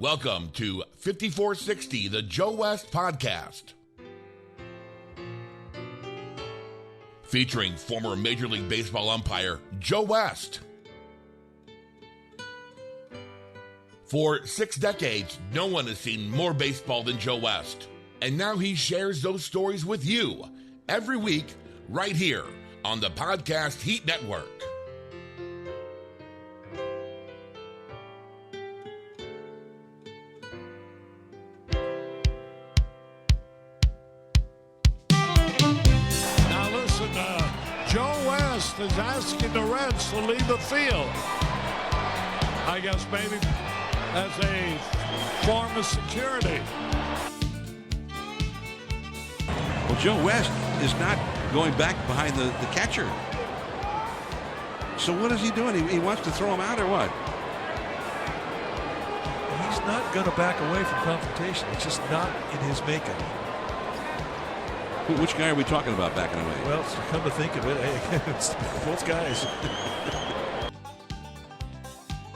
Welcome to 5460, the Joe West Podcast. Featuring former Major League Baseball umpire Joe West. For 6 decades, no one has seen more baseball than Joe West. And now he shares those stories with you every week right here on the Podcast Heat Network. Is asking the Reds to leave the field. I guess maybe as a form of security. Well, Joe West is not going back behind the catcher. So what is he doing? He wants to throw him out or what? He's not going to back away from confrontation. It's just not in his makeup. Which guy are we talking about backing away? Well, come to think of it, it's both guys.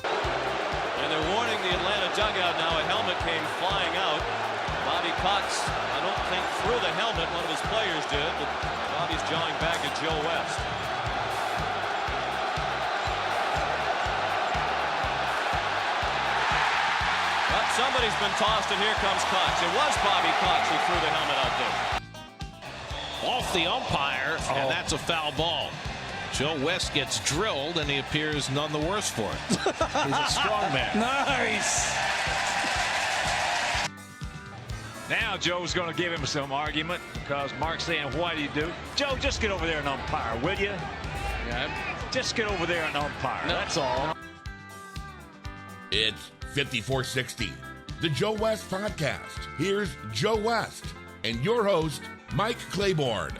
And they're warning the Atlanta dugout now. A helmet came flying out. Bobby Cox, I don't think threw the helmet. One of his players did, but Bobby's jawing back at Joe West. But somebody's been tossed, and here comes Cox. It was Bobby Cox who threw the helmet out there. Off the umpire, and that's a foul ball. Joe West gets drilled, and he appears none the worse for it. He's a strong man. Nice. Now Joe's going to give him some argument because Mark's saying, "What do you do?" Joe, just get over there and umpire, will you? Yeah. Just get over there and umpire. No. That's all. It's 5460, the Joe West Podcast. Here's Joe West and your host, Mike Claiborne.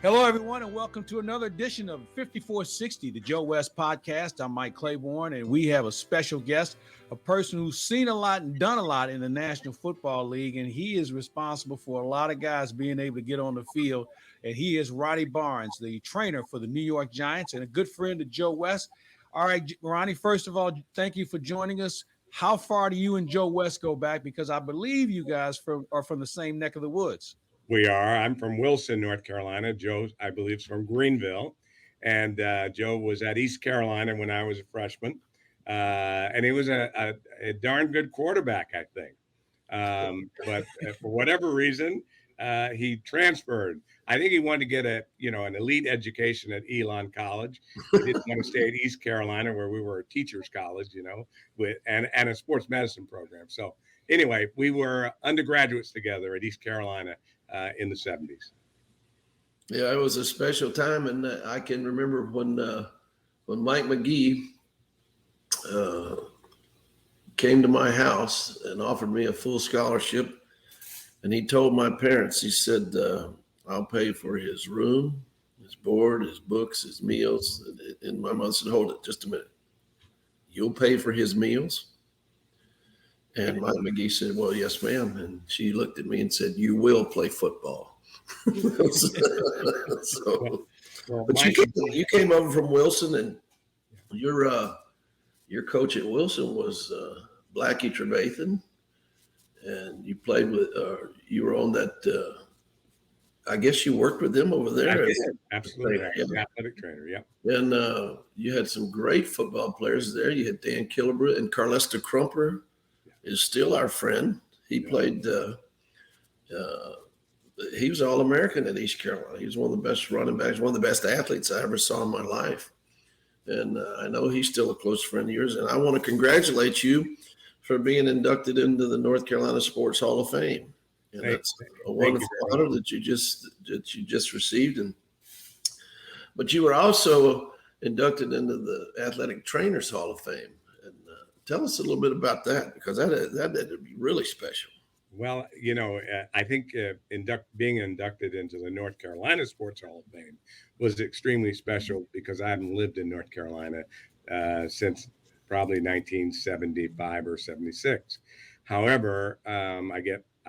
Hello, everyone, and welcome to another edition of 5460, the Joe West Podcast. I'm Mike Claiborne, and we have a special guest, a person who's seen a lot and done a lot in the National Football League, and he is responsible for a lot of guys being able to get on the field, and he is Ronnie Barnes, the trainer for the New York Giants and a good friend of Joe West. All right, Ronnie, first of all, thank you for joining us. How far do you and Joe West go back? Because I believe you guys are from the same neck of the woods. We are. I'm from Wilson, North Carolina. Joe, I believe, is from Greenville. And Joe was at East Carolina when I was a freshman. And he was a darn good quarterback, I think. But for whatever reason, he transferred. I think he wanted to get an elite education at Elon College. He didn't want to stay at East Carolina, where we were a teacher's college, and a sports medicine program. So anyway, we were undergraduates together at East Carolina in the 70s. Yeah, it was a special time, and I can remember when Mike McGee came to my house and offered me a full scholarship. And he told my parents, he said, I'll pay for his room, his board, his books, his meals. And my mother said, hold it just a minute. You'll pay for his meals? And Mike McGee said, well, yes, ma'am. And she looked at me and said, you will play football. But you came over from Wilson, and your coach at Wilson was Blackie Trevathan. And you played with, you were on that, I guess you worked with them over there. Absolutely. Athletic trainer, yeah. And you had some great football players there. You had Dan Killebrew, and Carlester Crumper is still our friend. He played, he was All-American at East Carolina. He was one of the best running backs, one of the best athletes I ever saw in my life. And I know he's still a close friend of yours. And I want to congratulate you for being inducted into the North Carolina Sports Hall of Fame. And that's a wonderful honor that you just received. But you were also inducted into the Athletic Trainers Hall of Fame. And tell us a little bit about that, because that would be really special. Well, I think being inducted into the North Carolina Sports Hall of Fame was extremely special because I haven't lived in North Carolina since probably 1975 or 76. However, I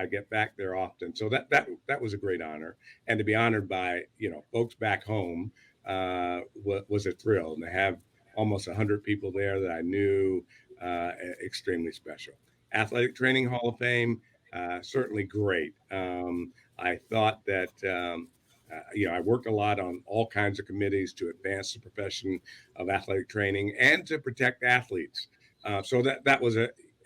get back there often. So that was a great honor. And to be honored by, folks back home was a thrill. And to have almost 100 people there that I knew, extremely special. Athletic Training Hall of Fame, certainly great. I thought that, I worked a lot on all kinds of committees to advance the profession of athletic training and to protect athletes. So that was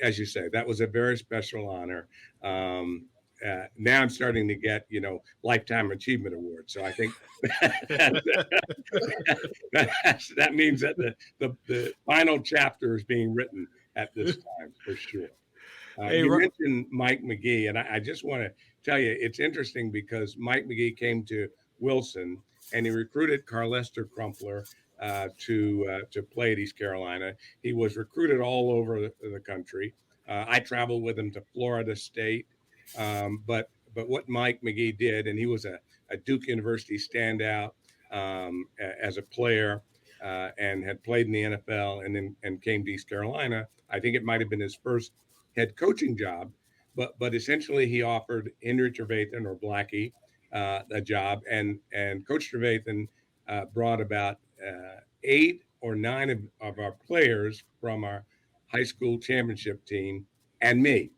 as you say, that was a very special honor. Now I'm starting to get, lifetime achievement awards. So I think that means that the final chapter is being written at this time for sure. You mentioned Mike McGee, and I just want to tell you, it's interesting because Mike McGee came to Wilson and he recruited Carlester Crumpler to play at East Carolina. He was recruited all over the country. I traveled with him to Florida State. But what Mike McGee did, and he was a Duke University standout as a player and had played in the NFL and came to East Carolina. I think it might have been his first head coaching job, but essentially he offered Henry Trevathan or Blackie a job, and Coach Trevathan brought about 8 or 9 of our players from our high school championship team and me.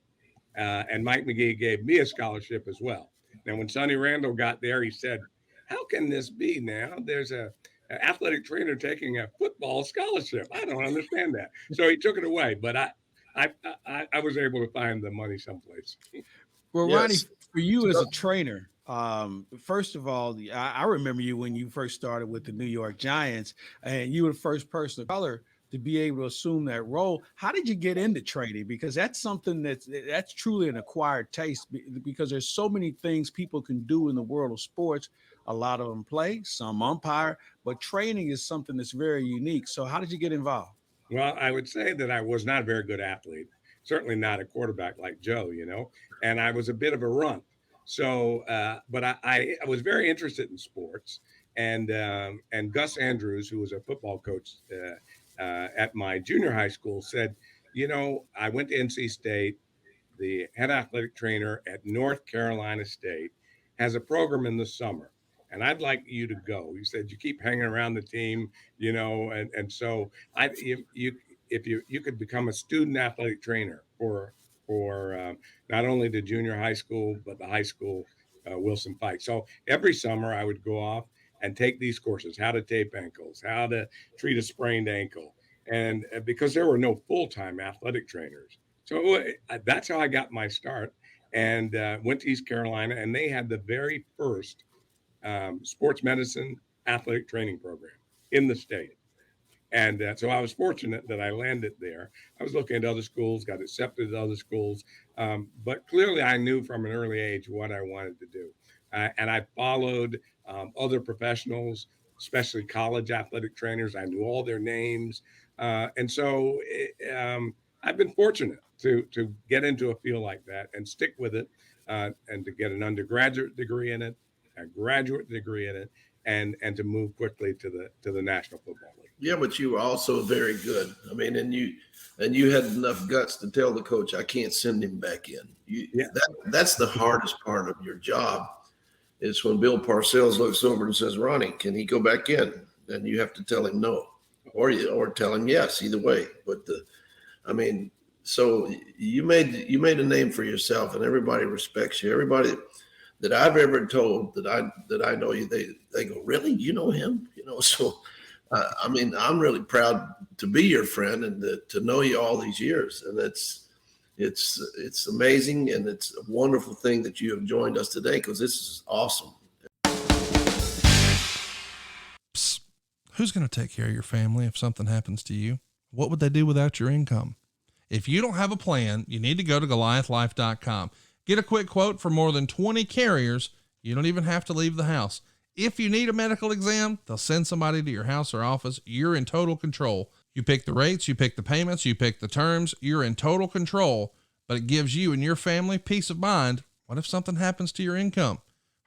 And Mike McGee gave me a scholarship as well. Now, when Sonny Randall got there, he said, "How can this be now? There's an athletic trainer taking a football scholarship. I don't understand that." So he took it away, but I was able to find the money someplace. Well, yes. Ronnie, for you as a trainer, first of all, I remember you when you first started with the New York Giants, and you were the first person of color to be able to assume that role. How did you get into training? Because that's something that's truly an acquired taste, because there's so many things people can do in the world of sports. A lot of them play, some umpire, but training is something that's very unique. So how did you get involved? Well, I would say that I was not a very good athlete, certainly not a quarterback like Joe, and I was a bit of a runt. So, but I was very interested in sports, and Gus Andrews, who was a football coach at my junior high school, said, I went to NC State. The head athletic trainer at North Carolina State has a program in the summer, and I'd like you to go. He said, you keep hanging around the team, and so if you could become a student athletic trainer for not only the junior high school, but the high school Wilson Pike. So every summer I would go off and take these courses: how to tape ankles, how to treat a sprained ankle. And because there were no full-time athletic trainers. So that's how I got my start, and went to East Carolina, and they had the very first sports medicine athletic training program in the state. And so I was fortunate that I landed there. I was looking at other schools, got accepted at other schools, but clearly I knew from an early age what I wanted to do. And I followed other professionals, especially college athletic trainers. I knew all their names. And so I've been fortunate to get into a field like that and stick with it, and to get an undergraduate degree in it, a graduate degree in it, and to move quickly to the National Football League. Yeah, but you were also very good. I mean, and you had enough guts to tell the coach, I can't send him back in. That's the hardest part of your job, is when Bill Parcells looks over and says, Ronnie, can he go back in? And you have to tell him no, or tell him yes, either way. But so you made a name for yourself, and everybody respects you. Everybody that I've ever told that I know you, they go, really? You know him? So I'm really proud to be your friend and to know you all these years. And it's amazing, and it's a wonderful thing that you have joined us today, because this is awesome. Psst. Who's going to take care of your family if something happens to you? What would they do without your income? If you don't have a plan, you need to go to GoliathLife.com. Get a quick quote for more than 20 carriers. You don't even have to leave the house. If you need a medical exam, they'll send somebody to your house or office. You're in total control. You pick the rates, you pick the payments, you pick the terms. You're in total control, but it gives you and your family peace of mind. What if something happens to your income?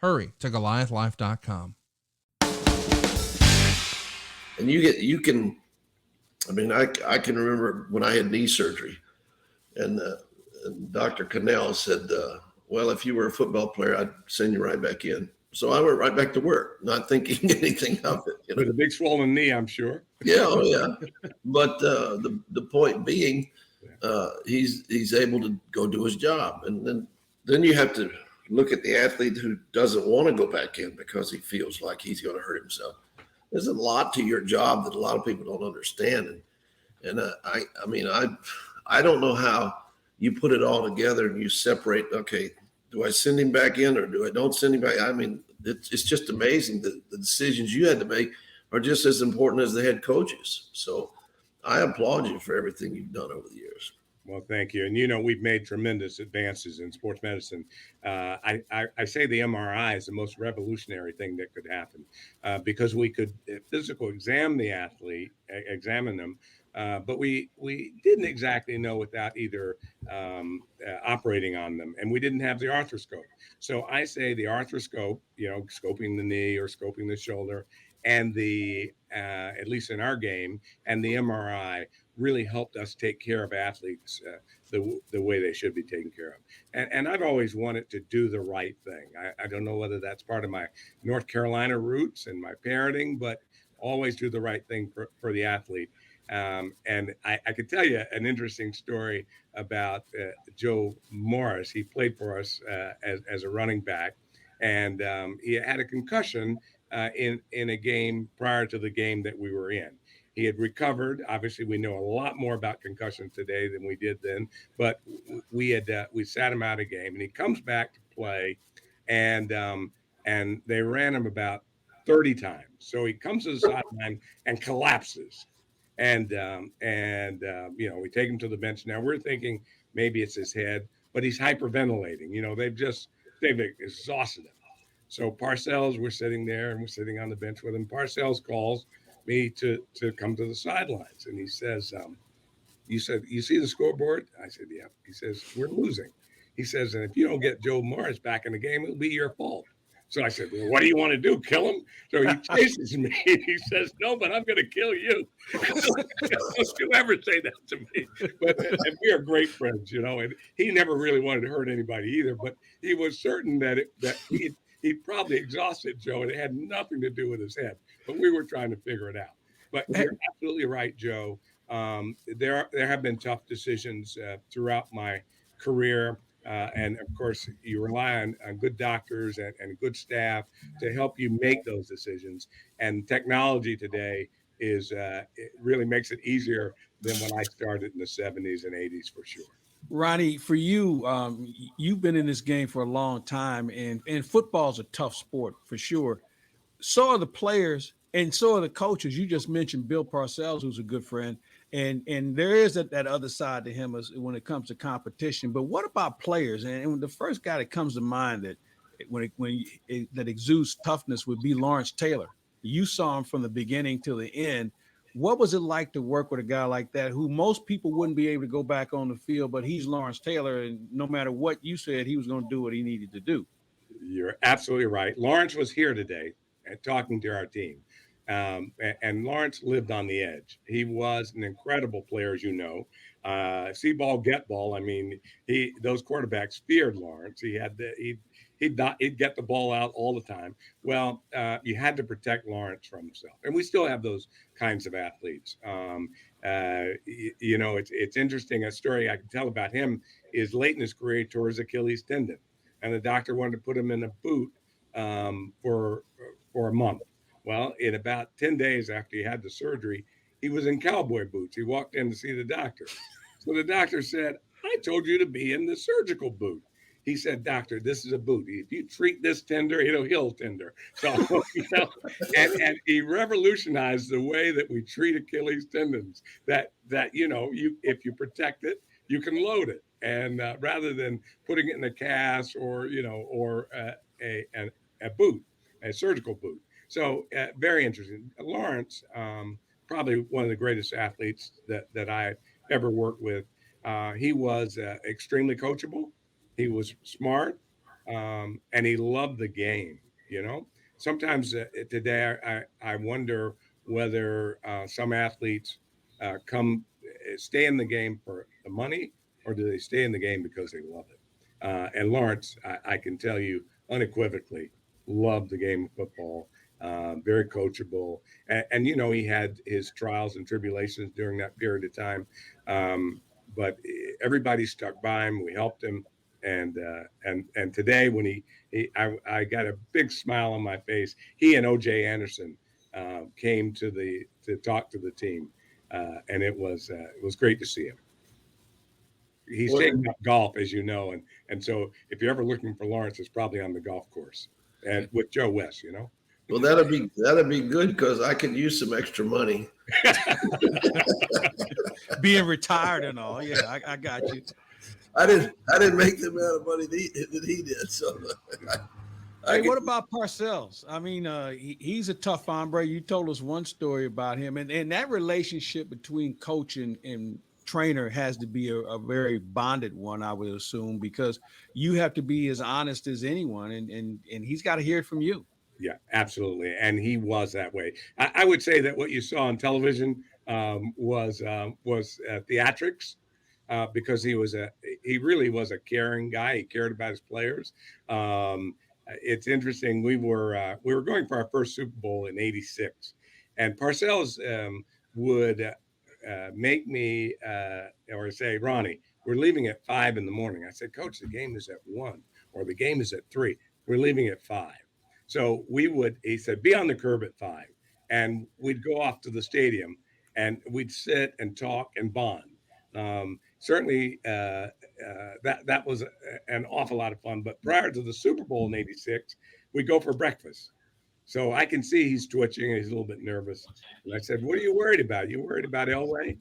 Hurry to GoliathLife.com. And you can, I can remember when I had knee surgery, and Dr. Cannell said, well, if you were a football player, I'd send you right back in. So I went right back to work, not thinking anything of it. You know? With a big swollen knee, I'm sure. Yeah, oh yeah. But the point being, he's able to go do his job, and then you have to look at the athlete who doesn't want to go back in because he feels like he's going to hurt himself. There's a lot to your job that a lot of people don't understand, and I don't know how you put it all together and you separate. Okay, do I send him back in or do I don't send him back? I mean, it's just amazing that the decisions you had to make are just as important as the head coaches. So I applaud you for everything you've done over the years. Well, thank you. And, we've made tremendous advances in sports medicine. I say the MRI is the most revolutionary thing that could happen because we could physical examine the athlete, examine them, but we didn't exactly know without either operating on them, and we didn't have the arthroscope. So I say the arthroscope, scoping the knee or scoping the shoulder, and the at least in our game, and the MRI really helped us take care of athletes the way they should be taken care of. And I've always wanted to do the right thing. I don't know whether that's part of my North Carolina roots and my parenting, but always do the right thing for the athlete. And I could tell you an interesting story about Joe Morris. He played for us as a running back, and he had a concussion in a game prior to the game that we were in. He had recovered. Obviously, we know a lot more about concussions today than we did then. But we sat him out a game, and he comes back to play, and they ran him about 30 times. So he comes to the sideline and collapses, and we take him to the bench. Now we're thinking maybe it's his head, but he's hyperventilating. They've exhausted him. So Parcells, we're sitting there and we're sitting on the bench with him. Parcells calls me to come to the sidelines, and he says, you see the scoreboard? I said, yeah. He says, we're losing. He says, and if you don't get Joe Morris back in the game, it'll be your fault. So I said, well, what do you want to do? Kill him? So he chases me. He says, no, but I'm going to kill you. Don't you ever say that to me. But and we are great friends, and he never really wanted to hurt anybody either, but he was certain that he probably exhausted Joe, and it had nothing to do with his head. But we were trying to figure it out. But you're absolutely right, Joe. There have been tough decisions throughout my career. And of course, you rely on good doctors and good staff to help you make those decisions. And technology today it really makes it easier than when I started in the 70s and 80s, for sure. Ronnie, for you, you've been in this game for a long time, and football's a tough sport for sure. So are the players, and so are the coaches. You just mentioned Bill Parcells, who's a good friend, and there is that other side to him when it comes to competition. But what about players? And the first guy that comes to mind that that exudes toughness would be Lawrence Taylor. You saw him from the beginning till the end. What was it like to work with a guy like that, who most people wouldn't be able to go back on the field, but he's Lawrence Taylor, and no matter what you said, he was going to do what he needed to do? You're absolutely right. Lawrence was here today talking to our team. And Lawrence lived on the edge. He was an incredible player, as you know. See ball, get ball. I mean, those quarterbacks feared Lawrence. He'd get the ball out all the time. Well, you had to protect Lawrence from himself, and we still have those kinds of athletes. It's interesting. A story I can tell about him is late in his career, he tore his Achilles tendon, and the doctor wanted to put him in a boot for a month. Well, in about 10 days after he had the surgery, he was in cowboy boots. He walked in to see the doctor. So the doctor said, I told you to be in the surgical boot. He said, doctor, this is a boot. If you treat this tender, it'll heal tender. So, and he revolutionized the way that we treat Achilles tendons, that if you protect it, you can load it. And rather than putting it in a cast or a boot, a surgical boot. So very interesting. Lawrence, probably one of the greatest athletes that I ever worked with. He was extremely coachable. He was smart, and he loved the game. Sometimes today I wonder whether some athletes stay in the game for the money, or do they stay in the game because they love it? And Lawrence, I can tell you unequivocally, loved the game of football, very coachable. And, you know, he had his trials and tribulations during that period of time. But everybody stuck by him. We helped him. And today when I got a big smile on my face. He and O.J. Anderson came to talk to the team. And it was great to see him. He's taking up golf, as you know, and so if you're ever looking for Lawrence, it's probably on the golf course and with Joe West, you know. Well, that'd be good because I could use some extra money. Being retired and all, yeah, I got you. I didn't make the amount of money that he did. So, what about Parcells? I mean, he's a tough hombre. You told us one story about him, and that relationship between coach and trainer has to be a very bonded one, I would assume, because you have to be as honest as anyone, and he's got to hear it from you. Yeah, absolutely. And he was that way. I would say that what you saw on television was theatrics, because he really was a caring guy. He cared about his players. It's interesting. We were going for our first Super Bowl in '86, and Parcells would make me or say, Ronnie, we're leaving at 5 a.m. I said, Coach, the game is at 1 or the game is at 3. We're leaving at 5. So he said, be on the curb at 5. And we'd go off to the stadium and we'd sit and talk and bond. Certainly that was an awful lot of fun. But prior to the Super Bowl in '86, we'd go for breakfast. So I can see he's twitching and he's a little bit nervous. And I said, what are you worried about? You worried about Elway?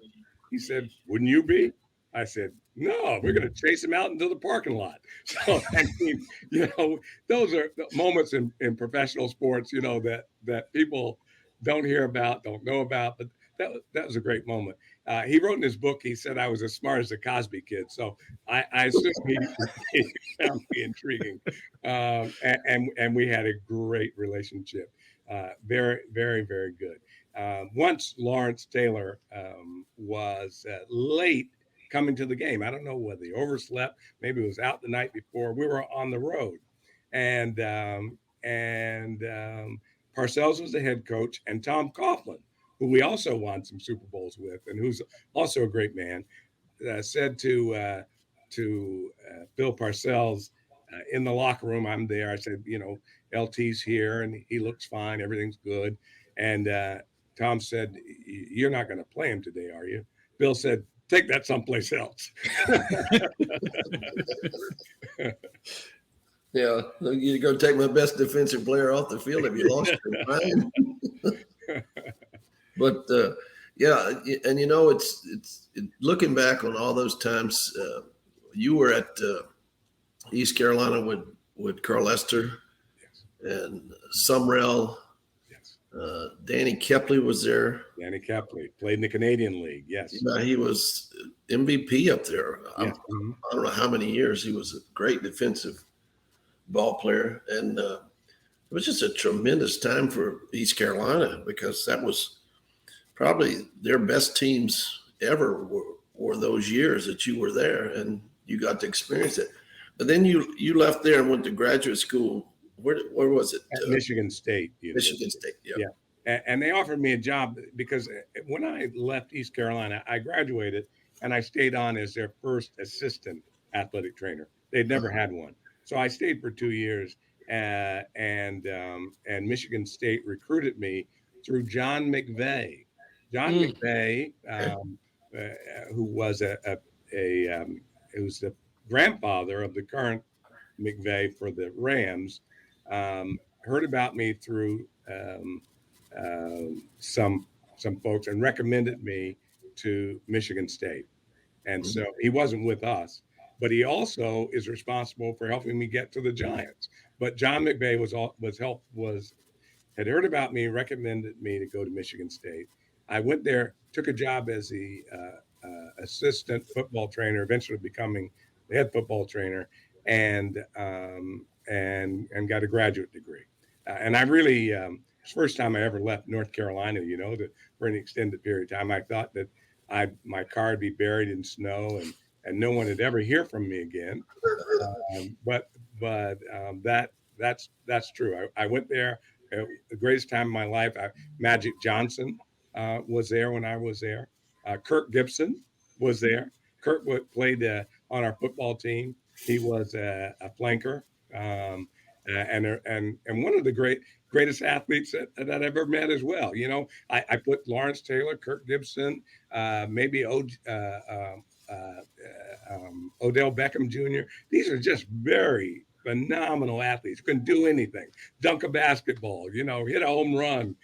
He said, wouldn't you be? I said, no, we're going to chase him out into the parking lot. So, I mean, you know, those are the moments in professional sports, you know, that people don't hear about, don't know about. But that was a great moment. He wrote in his book, he said I was as smart as the Cosby Kid. So I assume he found me intriguing. And we had a great relationship. Very, very, very good. Once Lawrence Taylor was late coming to the game. I don't know whether he overslept. Maybe it was out the night before. We were on the road. And Parcells was the head coach, and Tom Coughlin, who we also won some Super Bowls with, and who's also a great man, said to Bill Parcells in the locker room, I'm there. I said, you know, LT's here, and he looks fine. Everything's good. And Tom said, you're not going to play him today, are you? Bill said, take that someplace else. Yeah, you're going to take my best defensive player off the field if you lost your mind. But yeah, and you know, it's looking back on all those times. You were at East Carolina with Carl Lester, yes, and Sumrell. Yes. Danny Kepley was there. Danny Kepley played in the Canadian League. Yes. He was MVP up there. Yes. I don't know how many years. He was a great defensive ball player. And it was just a tremendous time for East Carolina because that was probably their best teams ever were those years that you were there and you got to experience it. But then you left there and went to graduate school. Where was it? At Michigan State. Michigan State, yeah. And they offered me a job because when I left East Carolina, I graduated and I stayed on as their first assistant athletic trainer. They'd never had one. So I stayed for 2 years and Michigan State recruited me through John McVeigh. John McVeigh, who was who's the grandfather of the current McVeigh for the Rams, heard about me through some folks and recommended me to Michigan State. And so he wasn't with us, but he also is responsible for helping me get to the Giants. But John McVeigh had heard about me, recommended me to go to Michigan State. I went there, took a job as the assistant football trainer, eventually becoming the head football trainer, and got a graduate degree. And I really, it's the first time I ever left North Carolina, you know, for an extended period of time. I thought that my car would be buried in snow and no one would ever hear from me again. But that That's true. I went there. The greatest time of my life. Magic Johnson was there when I was there. Kirk Gibson was there. Kirk played on our football team. He was a flanker, and one of the greatest athletes that I've ever met as well. You know, I put Lawrence Taylor, Kirk Gibson, maybe Odell Beckham Jr. These are just very phenomenal athletes. Can do anything, dunk a basketball, you know, hit a home run,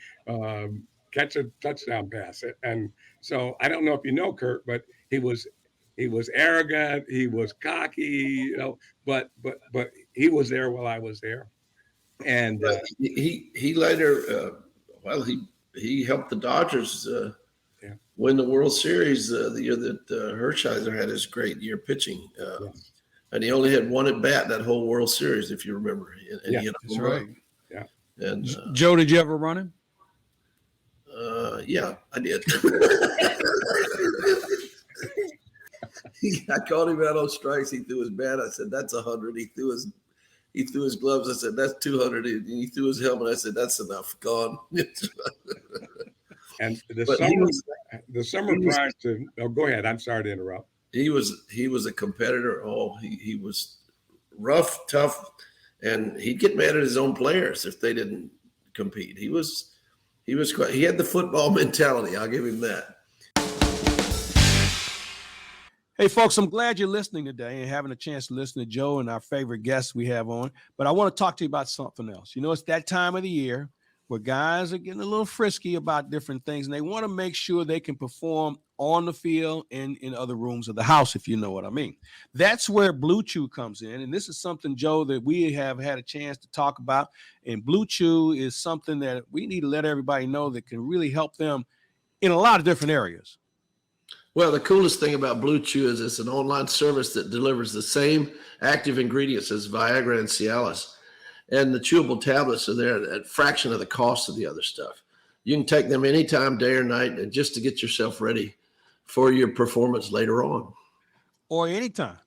catch a touchdown pass. And so I don't know if you know Kirk, but he was arrogant, he was cocky, you know, but he was there while I was there. And he later, he helped the Dodgers win the World Series the year that Hershiser had his great year pitching. And he only had one at bat that whole World Series, if you remember. And that's right. Yeah. And Joe, did you ever run him? Yeah, I did. I called him out on strikes. He threw his bat. I said, "That's 100." He threw his gloves. I said, "That's 200." He threw his helmet. I said, "That's enough. Gone." And the summer prior to, go ahead. I'm sorry to interrupt. He was a competitor. Oh, he was rough, tough, and he'd get mad at his own players if they didn't compete. He had the football mentality. I'll give him that. Hey, folks, I'm glad you're listening today and having a chance to listen to Joe and our favorite guests we have on. But I want to talk to you about something else. You know, it's that time of the year where guys are getting a little frisky about different things, and they want to make sure they can perform on the field and in other rooms of the house, if you know what I mean. That's where Blue Chew comes in, and this is something, Joe, that we have had a chance to talk about, and Blue Chew is something that we need to let everybody know that can really help them in a lot of different areas. Well, the coolest thing about Blue Chew is it's an online service that delivers the same active ingredients as Viagra and Cialis. And the chewable tablets are there at a fraction of the cost of the other stuff. You can take them anytime, day or night, and just to get yourself ready for your performance later on. Or anytime.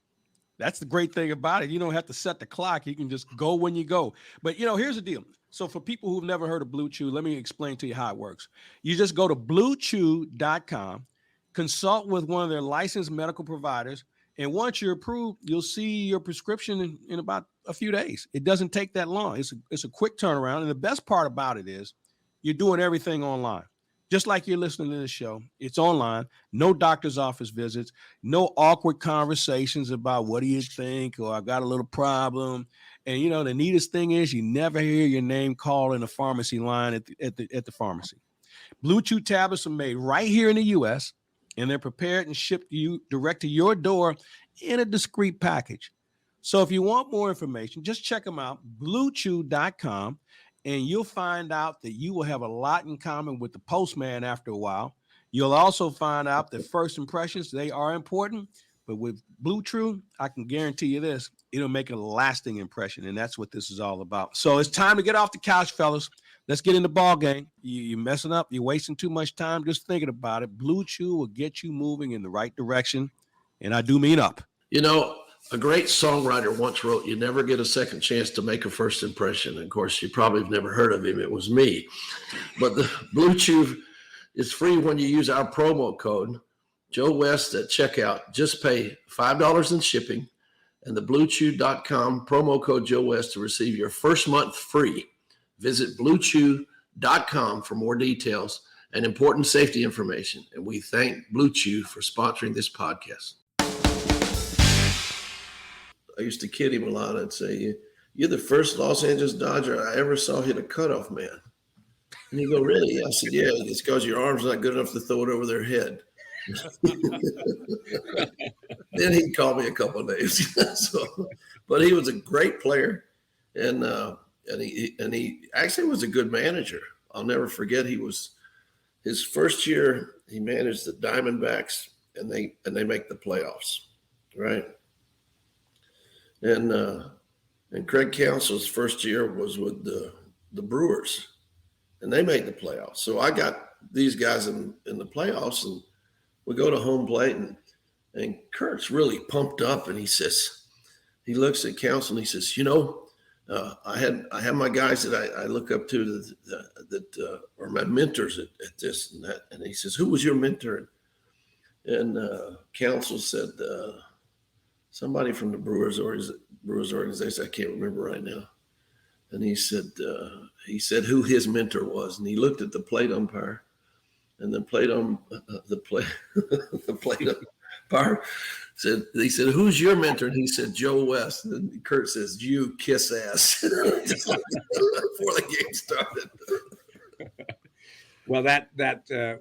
That's the great thing about it. You don't have to set the clock. You can just go when you go. But, you know, here's the deal. So for people who've never heard of Blue Chew, let me explain to you how it works. You just go to bluechew.com, consult with one of their licensed medical providers, and once you're approved, you'll see your prescription in about a few days. It doesn't take that long. It's a quick turnaround. And the best part about it is you're doing everything online. Just like you're listening to this show, it's online, no doctor's office visits, no awkward conversations about what do you think, or I've got a little problem. And, you know, the neatest thing is you never hear your name called in a pharmacy line at the pharmacy. Blue Chew tablets are made right here in the U.S., and they're prepared and shipped to you direct to your door in a discreet package. So if you want more information, just check them out, bluechew.com, and you'll find out that you will have a lot in common with the postman after a while. You'll also find out that first impressions, they are important, but with Blue Chew, I can guarantee you this, it'll make a lasting impression, and that's what this is all about. So it's time to get off the couch, fellas. Let's get in the ball game. You're messing up. You're wasting too much time just thinking about it. Blue Chew will get you moving in the right direction, and I do mean up. You know, a great songwriter once wrote, "You never get a second chance to make a first impression." And of course, you probably have never heard of him. It was me. But the Blue Chew is free when you use our promo code, Joe West, at checkout. Just pay $5 in shipping and the bluechew.com promo code Joe West to receive your first month free. Visit bluechew.com for more details and important safety information. And we thank Blue Chew for sponsoring this podcast. I used to kid him a lot. I'd say, "You're the first Los Angeles Dodger I ever saw hit a cutoff man." And he'd go, "Really?" I said, "Yeah, it's because your arm's not good enough to throw it over their head." Then he'd call me a couple of names. But he was a great player, and he actually was a good manager. I'll never forget. His first year he managed the Diamondbacks, and they make the playoffs, right? And Craig Counsell's first year was with the Brewers, and they made the playoffs. So I got these guys in the playoffs, and we go to home plate, and Kurt's really pumped up, and he looks at Counsell and he says, "You know, I had my guys that I look up to that are my mentors at this and that. And he says, "Who was your mentor?" And counsel said, somebody from the Brewers organization. I can't remember right now. And he said who his mentor was, and he looked at the plate umpire, and the plate umpire he said, "Who's your mentor?" And he said, "Joe West." And Kurt says, "You kiss ass," before the game started. Well,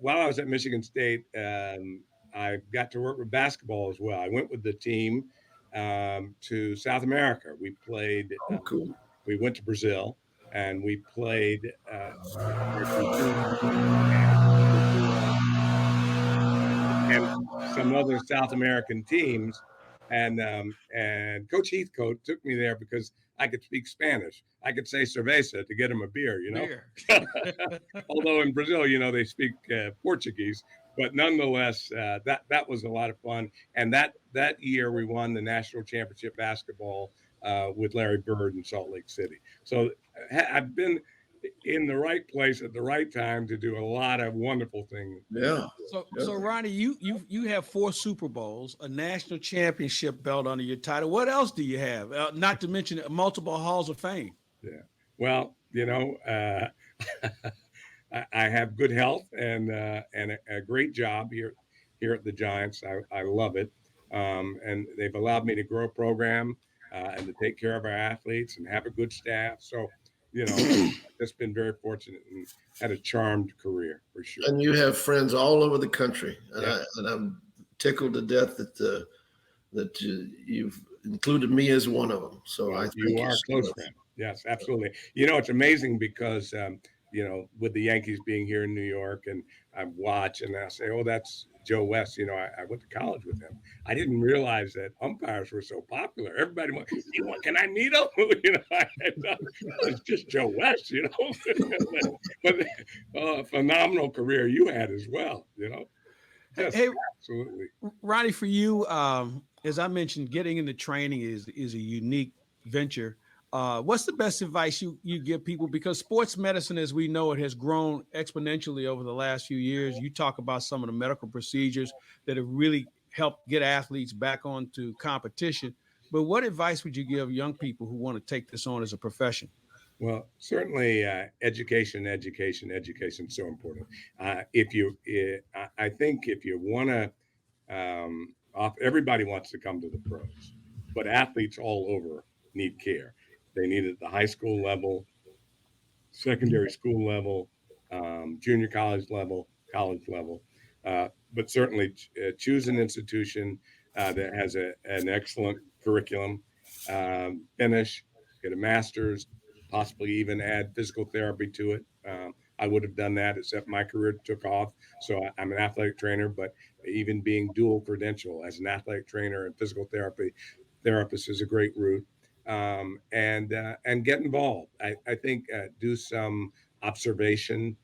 while I was at Michigan State, I got to work with basketball as well. I went with the team to South America. We played. Oh, cool. We went to Brazil, and we played and some other South American teams. And Coach Heathcote took me there because I could speak Spanish. I could say cerveza to get him a beer, Although in Brazil, they speak Portuguese. But nonetheless, that was a lot of fun. And that year we won the national championship basketball with Larry Bird in Salt Lake City. So I've been in the right place at the right time to do a lot of wonderful things. Yeah. So Ronnie, you have 4 Super Bowls, a national championship belt under your title. What else do you have? Not to mention multiple Halls of Fame. Yeah. Well, I have good health and a great job here at the Giants. I love it. And they've allowed me to grow a program and to take care of our athletes and have a good staff. So, I've just been very fortunate and had a charmed career for sure. And you have friends all over the country. And I'm tickled to death that you've included me as one of them. So you are a close friend. Yes, absolutely. It's amazing because, with the Yankees being here in New York, and I watch and I say, "Oh, that's Joe West." I went to college with him. I didn't realize that umpires were so popular. Everybody went, "Can I meet him?" It's just Joe West, But phenomenal career you had as well, Yes, hey, absolutely. Ronnie, for you, as I mentioned, getting into training is a unique venture. What's the best advice you give people? Because sports medicine, as we know it, has grown exponentially over the last few years. You talk about some of the medical procedures that have really helped get athletes back onto competition. But what advice would you give young people who want to take this on as a profession? Well, certainly education is so important. I think if you want to, everybody wants to come to the pros, but athletes all over need care. They need it at the high school level, secondary school level, junior college level, college level. But certainly choose an institution that has an excellent curriculum, finish, get a master's, possibly even add physical therapy to it. I would have done that, except my career took off. So I'm an athletic trainer, but even being dual credential as an athletic trainer and physical therapist is a great route. And get involved. I think do some observation,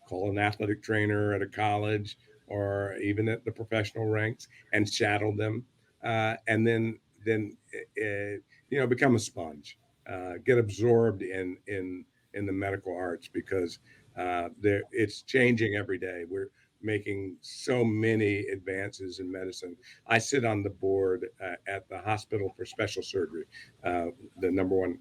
call an athletic trainer at a college or even at the professional ranks and shadow them, and then become a sponge, get absorbed in the medical arts because it's changing every day. We're making so many advances in medicine. I sit on the board at the Hospital for Special Surgery, the number one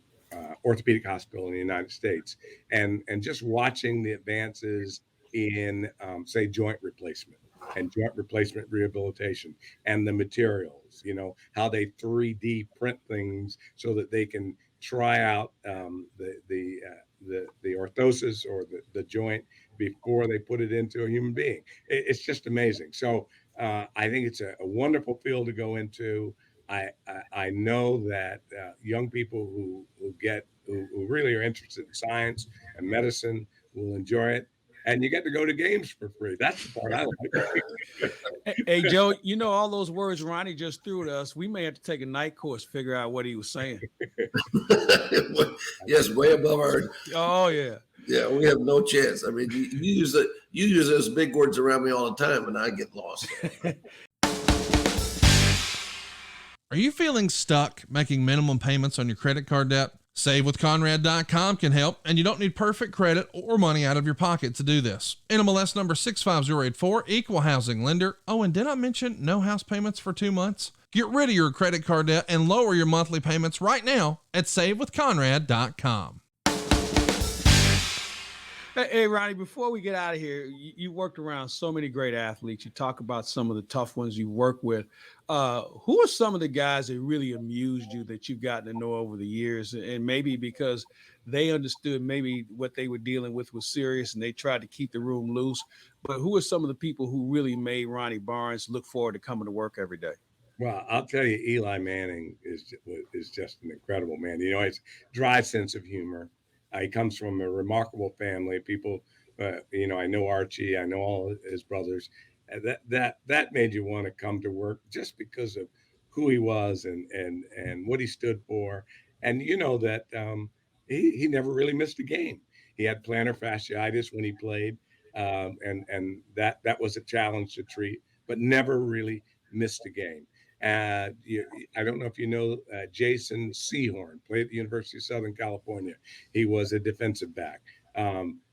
orthopedic hospital in the United States, and just watching the advances in, say, joint replacement and joint replacement rehabilitation and the materials, how they 3D print things so that they can try out the orthosis or the joint before they put it into a human being. It's just amazing. So I think it's a wonderful field to go into. I know that young people who really are interested in science and medicine will enjoy it. And you get to go to games for free. That's the part I like. Hey, Joe, all those words Ronnie just threw at us. We may have to take a night course, figure out what he was saying. Yes, way above our. Oh, yeah. Yeah, we have no chance. I mean, you use those big words around me all the time, and I get lost. Are you feeling stuck making minimum payments on your credit card debt? SaveWithConrad.com can help, and you don't need perfect credit or money out of your pocket to do this. NMLS number 65084, equal housing lender. Oh, and did I mention no house payments for 2 months? Get rid of your credit card debt and lower your monthly payments right now at SaveWithConrad.com. Hey, Ronnie, before we get out of here, you worked around so many great athletes. You talk about some of the tough ones you work with. Who are some of the guys that really amused you that you've gotten to know over the years? And maybe because they understood maybe what they were dealing with was serious and they tried to keep the room loose. But who are some of the people who really made Ronnie Barnes look forward to coming to work every day? Well, I'll tell you, Eli Manning is just an incredible man. You know, his dry sense of humor. He comes from a remarkable family. People, you know, I know Archie, I know all his brothers. That made you want to come to work just because of who he was and what he stood for. And you know that he never really missed a game. He had plantar fasciitis when he played, and that was a challenge to treat, but never really missed a game. I don't know if you know Jason Sehorn, played at the University of Southern California. He was a defensive back.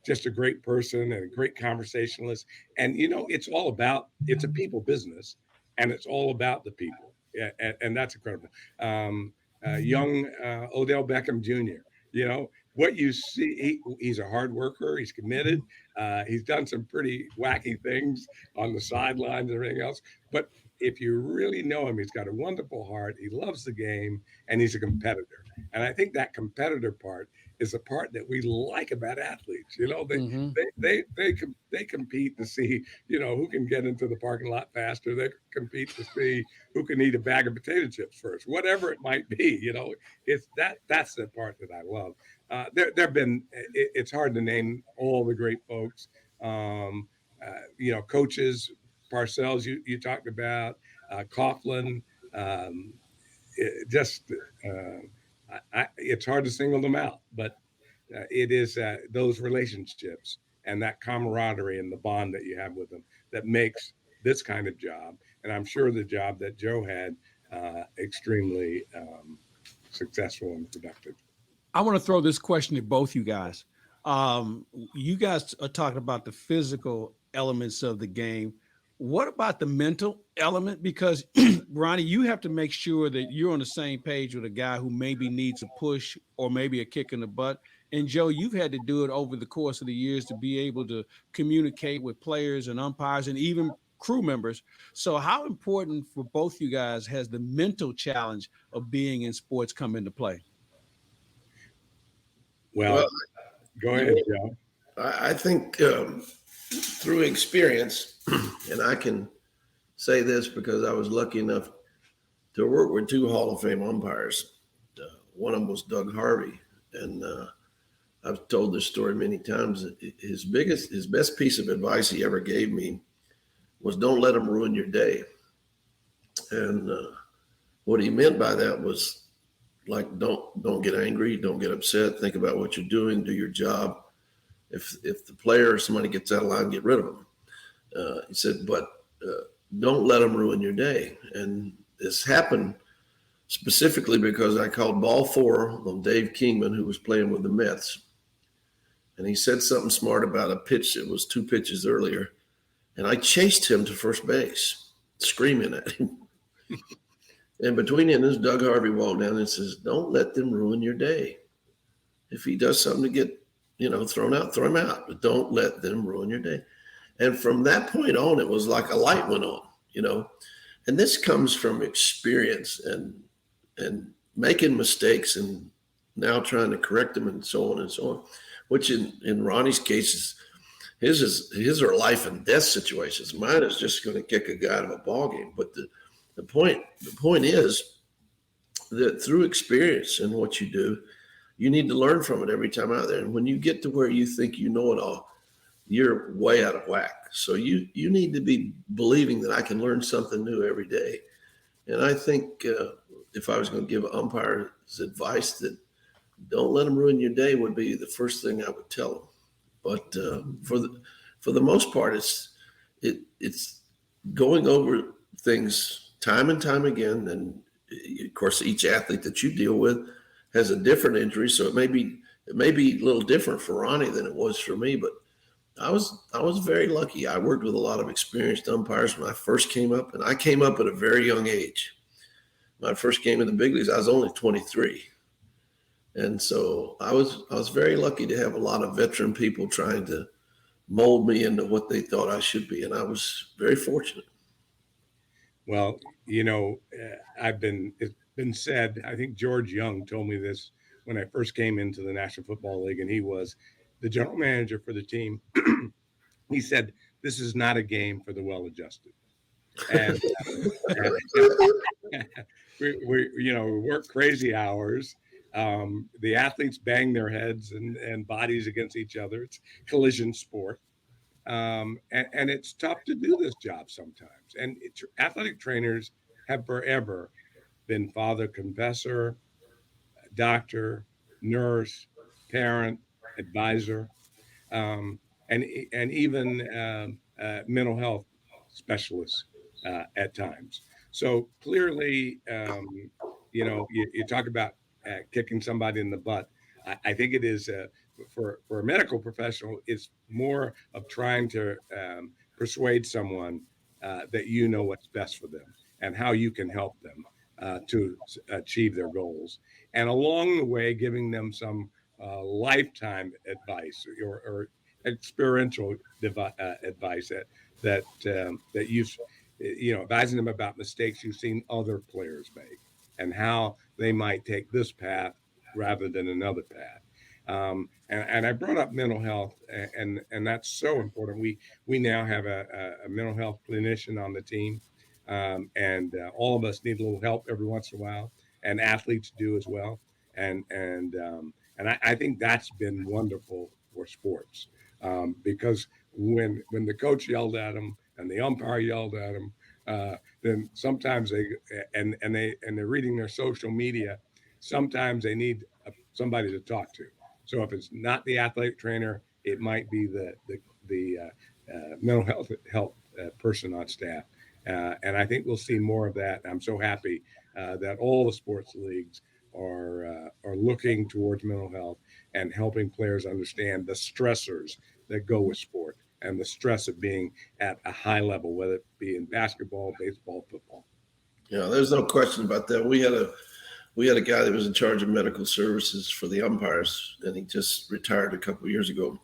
Just a great person and a great conversationalist. And, you know, it's a people business, and it's all about the people. Yeah, and that's incredible. Young Odell Beckham Jr., you know, what you see, he's a hard worker. He's committed. He's done some pretty wacky things on the sidelines and everything else. But if you really know him, he's got a wonderful heart. He loves the game, and he's a competitor. And I think that competitor part is the part that we like about athletes. You know, they compete to see, you know, who can get into the parking lot faster. They compete to see who can eat a bag of potato chips first, whatever it might be. You know, that's the part that I love. There've been, it's hard to name all the great folks. You know, coaches, Parcells, you talked about, Coughlin, it's hard to single them out, but it is those relationships and that camaraderie and the bond that you have with them that makes this kind of job, and I'm sure the job that Joe had, extremely successful and productive. I want to throw this question at both you guys. You guys are talking about the physical elements of the game. What about the mental element? Because Ronnie, you have to make sure that you're on the same page with a guy who maybe needs a push or maybe a kick in the butt. And Joe, you've had to do it over the course of the years to be able to communicate with players and umpires and even crew members. So how important for both you guys has the mental challenge of being in sports come into play? Well, go ahead, Joe. I think through experience, and I can say this because I was lucky enough to work with two Hall of Fame umpires. One of them was Doug Harvey, and I've told this story many times. His best piece of advice he ever gave me was don't let them ruin your day. And what he meant by that was like, don't get angry, don't get upset, think about what you're doing, do your job. If the player or somebody gets out of line, get rid of them. He said, but don't let them ruin your day. And this happened specifically because I called ball 4 on Dave Kingman, who was playing with the Mets. And he said something smart about a pitch that was 2 pitches earlier. And I chased him to first base, screaming at him. And between innings, Doug Harvey walked down and says, don't let them ruin your day. If he does something to get, thrown out, throw him out, but don't let them ruin your day. And from that point on, it was like a light went on, and this comes from experience and making mistakes and now trying to correct them and so on and so on, which in Ronnie's case his are life and death situations. Mine is just going to kick a guy out of a ball game. But the point is that through experience and what you do, you need to learn from it every time out there. And when you get to where you think you know it all, you're way out of whack. So you need to be believing that I can learn something new every day. And I think if I was going to give umpires advice that don't let them ruin your day would be the first thing I would tell them. But for the most part, it's going over things time and time again. And of course, each athlete that you deal with has a different injury, so it may be a little different for Ronnie than it was for me. But I was very lucky. I worked with a lot of experienced umpires when I first came up, and I came up at a very young age. My first game in the big leagues, I was only 23. And so I was very lucky to have a lot of veteran people trying to mold me into what they thought I should be. And I was very fortunate. Well, it's been said, I think George Young told me this when I first came into the National Football League, and he was the general manager for the team. He said, "This is not a game for the well-adjusted." And we work crazy hours. The athletes bang their heads and bodies against each other. It's collision sport. And it's tough to do this job sometimes. And athletic trainers have forever been father confessor, doctor, nurse, parent, advisor, and even mental health specialists at times. So clearly, you talk about kicking somebody in the butt. I think it is for a medical professional, it's more of trying to persuade someone that you know what's best for them and how you can help them to achieve their goals. And along the way, giving them some lifetime advice or experiential advice that you've, advising them about mistakes you've seen other players make and how they might take this path rather than another path. And I brought up mental health, and that's so important. We now have a mental health clinician on the team, and all of us need a little help every once in a while, and athletes do as well. And I think that's been wonderful for sports, because when the coach yelled at them and the umpire yelled at them, then sometimes they're reading their social media. Sometimes they need somebody to talk to. So if it's not the athletic trainer, it might be the mental health person on staff. And I think we'll see more of that. I'm so happy that all the sports leagues are looking towards mental health and helping players understand the stressors that go with sport and the stress of being at a high level, whether it be in basketball, baseball, football. Yeah, there's no question about that. We had a guy that was in charge of medical services for the umpires, and he just retired a couple of years ago,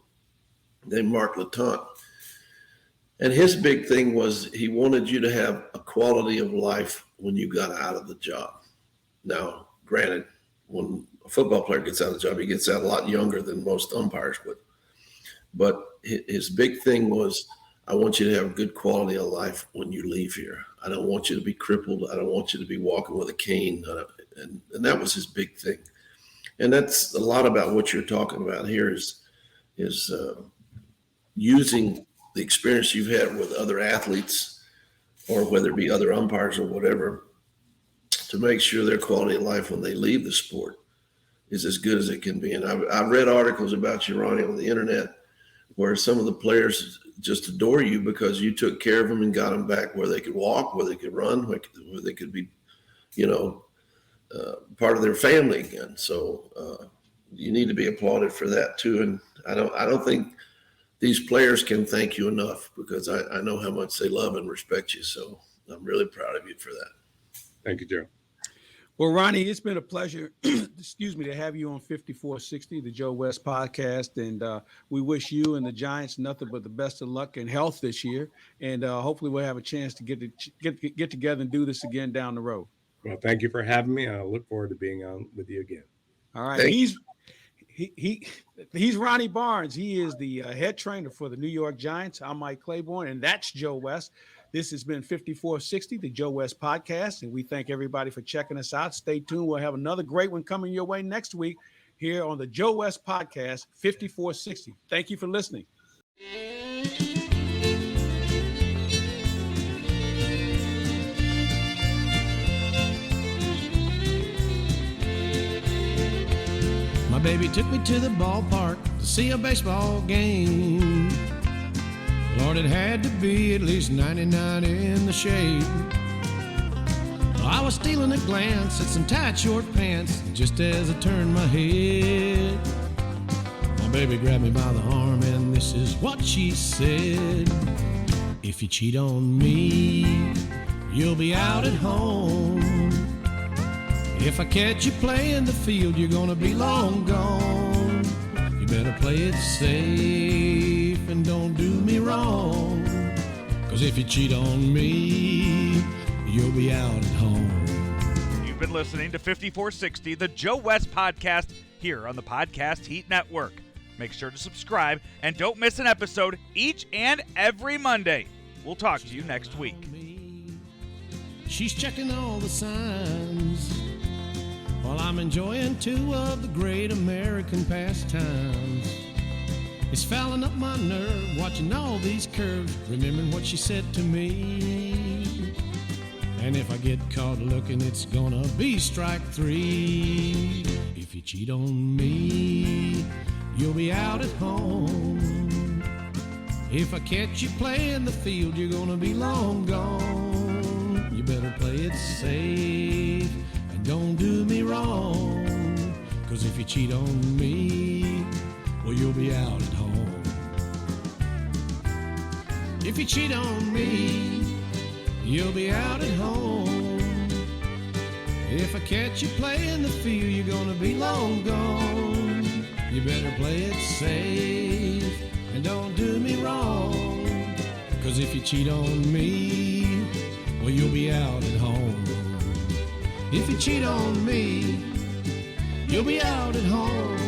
named Mark Latante. And his big thing was he wanted you to have a quality of life when you got out of the job. Now, granted, when a football player gets out of the job, he gets out a lot younger than most umpires would. But his big thing was, I want you to have a good quality of life when you leave here. I don't want you to be crippled. I don't want you to be walking with a cane. And that was his big thing. And that's a lot about what you're talking about here is using the experience you've had with other athletes, or whether it be other umpires or whatever, to make sure their quality of life when they leave the sport is as good as it can be. And I've read articles about you, Ronnie, on the internet, where some of the players just adore you because you took care of them and got them back where they could walk, where they could run, where they could be, part of their family again. So you need to be applauded for that too. And I don't think these players can thank you enough, because I know how much they love and respect you. So I'm really proud of you for that. Thank you, Joe. Well, Ronnie, it's been a pleasure, to have you on 5460, the Joe West podcast. And we wish you and the Giants nothing but the best of luck and health this year. And hopefully we'll have a chance to get together and do this again down the road. Well, thank you for having me. I look forward to being on with you again. All right. He's Ronnie Barnes. He is the head trainer for the New York Giants. I'm Mike Claiborne, and that's Joe West. This has been 5460, the Joe West podcast, and we thank everybody for checking us out. Stay tuned. We'll have another great one coming your way next week here on the Joe West podcast, 5460. Thank you for listening. My baby took me to the ballpark to see a baseball game. Lord, it had to be at least 99 in the shade. Well, I was stealing a glance at some tight short pants, and just as I turned my head, my baby grabbed me by the arm, and this is what she said. If you cheat on me, you'll be out at home. If I catch you playing the field, you're gonna be long gone. You better play it safe and don't do me wrong. 'Cause if you cheat on me, you'll be out at home. You've been listening to 5460, the Joe West podcast, here on the Podcast Heat Network. Make sure to subscribe and don't miss an episode each and every Monday. We'll talk to you next week. She's checking all the signs while I'm enjoying two of the great American pastimes. It's fouling up my nerve watching all these curves, remembering what she said to me. And if I get caught looking, it's gonna be strike three. If you cheat on me, you'll be out at home. If I catch you playing the field, you're gonna be long gone. You better play it safe and don't do me wrong. 'Cause if you cheat on me, well, you'll be out at home. If you cheat on me, you'll be out at home. If I catch you playing the field, you're gonna be long gone. You better play it safe and don't do me wrong. 'Cause if you cheat on me, well, you'll be out at home. If you cheat on me, you'll be out at home.